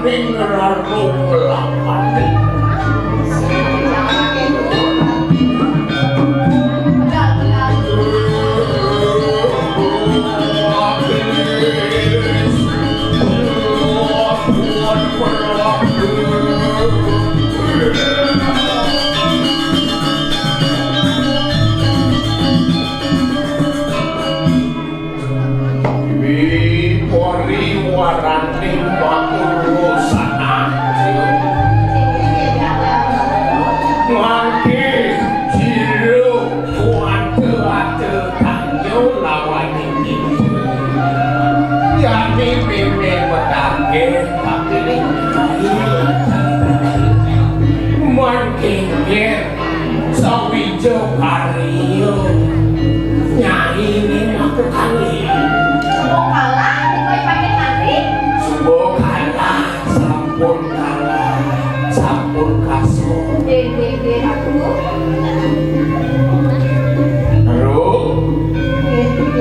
ning raro pelapane. Waranting waktu sana mangke jiro kuat-kuat tanyo lawan ini yani mimpi petake tapi mangke ger sawijo kariyo nyai ini aku kali sampun kaso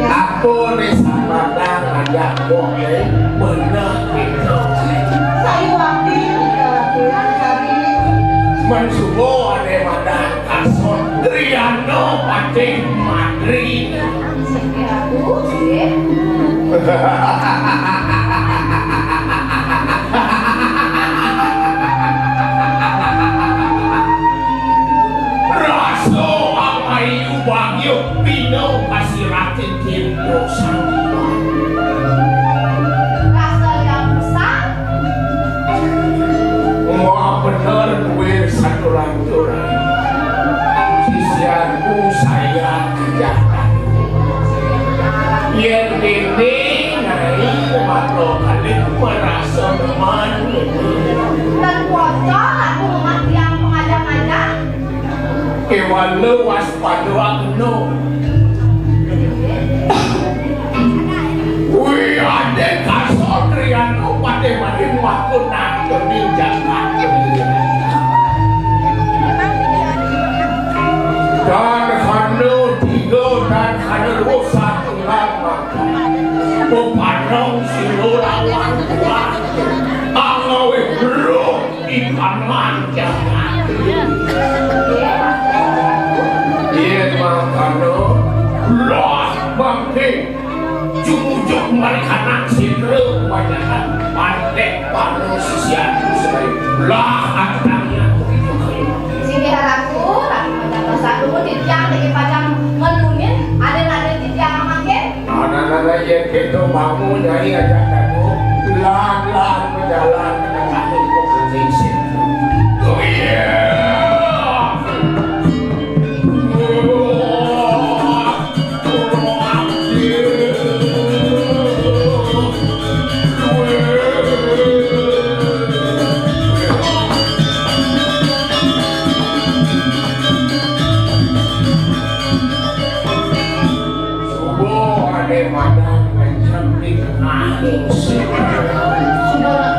aku nih sama ngajak boleh menang itu saya wakil mensubo ada madang kaso Triano pating Madrid Wagyu Pino kasih ratin Tindo Sandiwan rasa yang besar mau bener gue satu lanturan sisianku saya kejahatan yang ini naik makro kali merasa teman dan bocor aku mengerti yang mengajak-ajak Ewan lewas pada waktu wih ada kasor krianku pada marim waktu nak keminjakan dan kanu tiga dan kanu rusak lama pepanong silulawan tua angawe bro ikan manjangan makano loh bangke cukup mereka naksir kebanyakan pandek panu sisian sering lah akhirnya begitu kayu sini harapku tapi pada masa dulu di tiang dari pajang ngelunin ada di tiang makin anak-anak yang gitu bangun dari ajak kamu pelan-pelan berjalan ke tengah kompetisi oh yeah sudah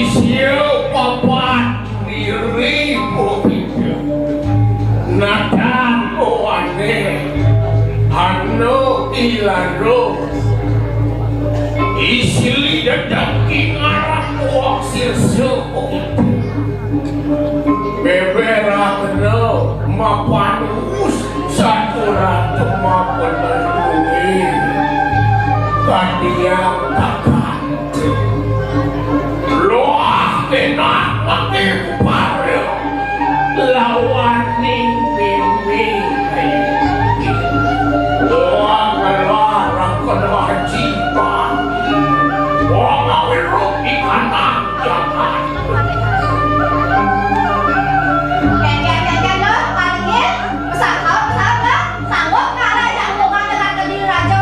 Isyo papat diri pupiknya Nadang oane Ano ilaro Isili dadaki ngarang uang sirso Beberakno mapanus Saturan mapanarui Kadiang kakante Loah kenak makin pare Lawan ning bimbing Loah kelarang kena jipan Wong awiruk ikan jangan Ken lo, palingin, pesan kau, sanggup nggak ada yang hubungan dengan kediri raja?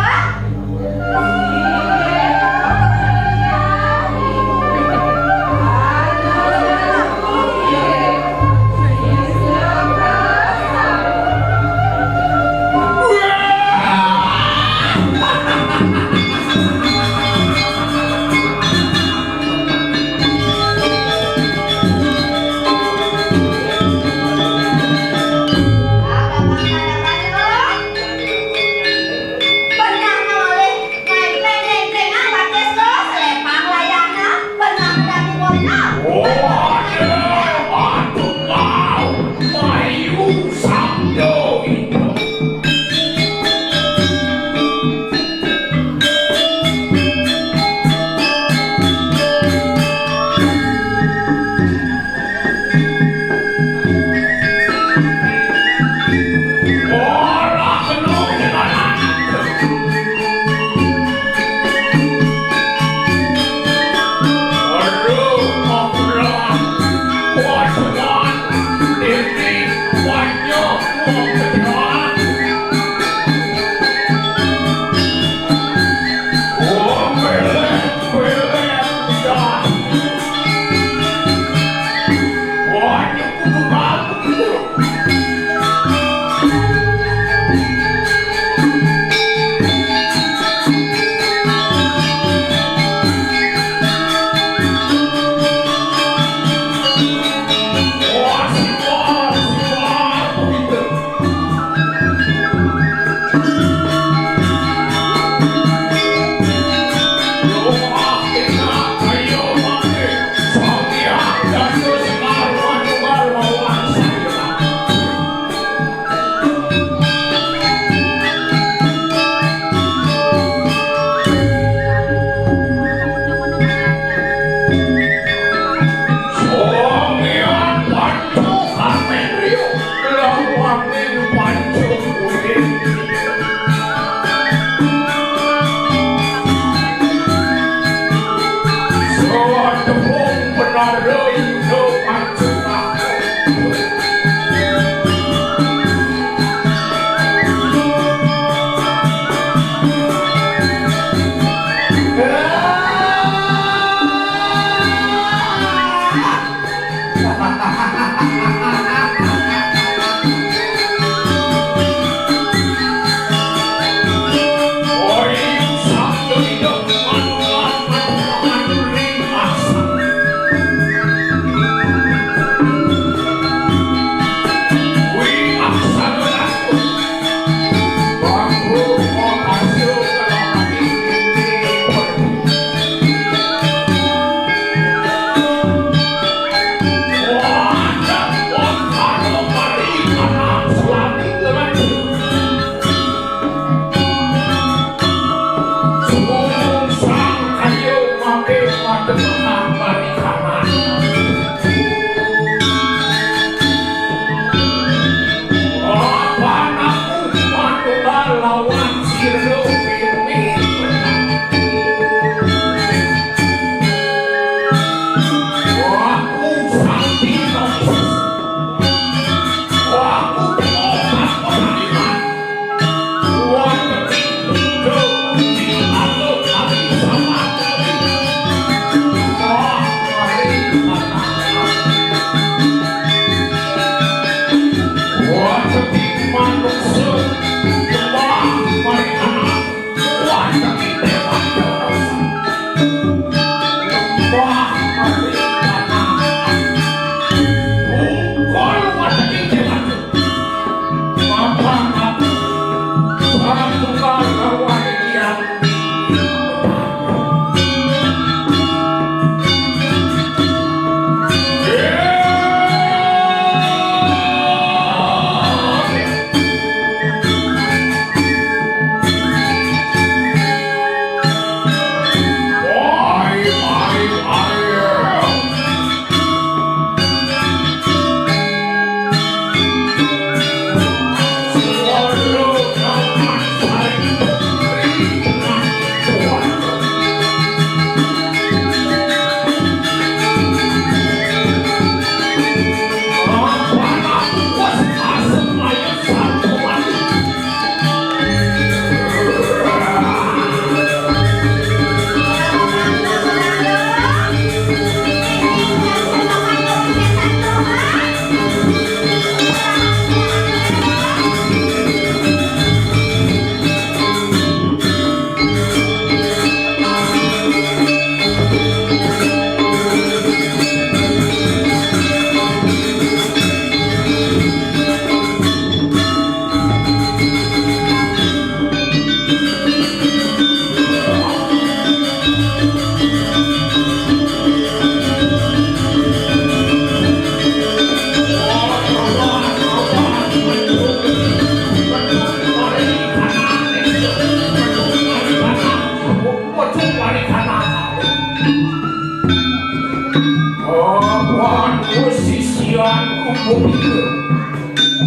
Wan posisian kumpul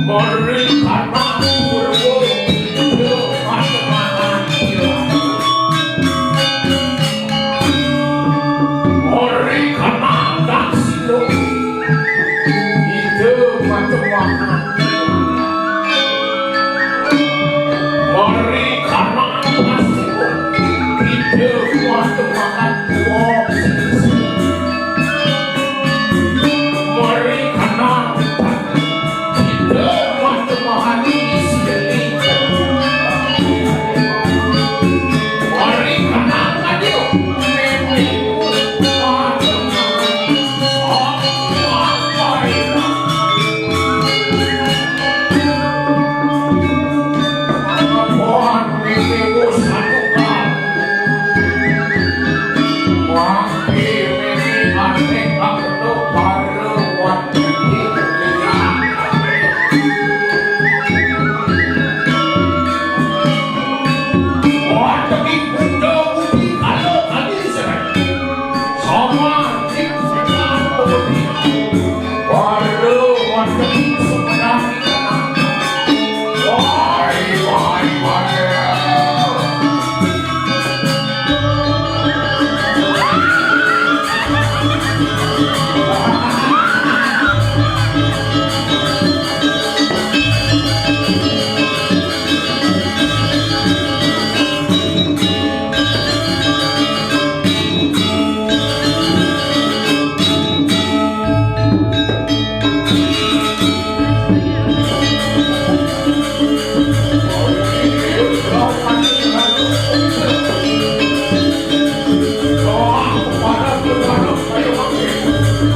berikan makmur dengan teman berikan makan silo itu macam-macam berikan makan silo itu macam-macam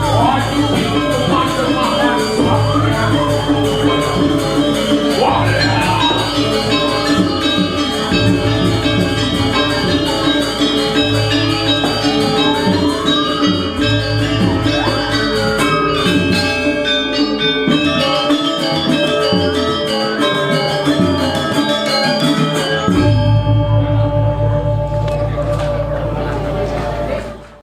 Why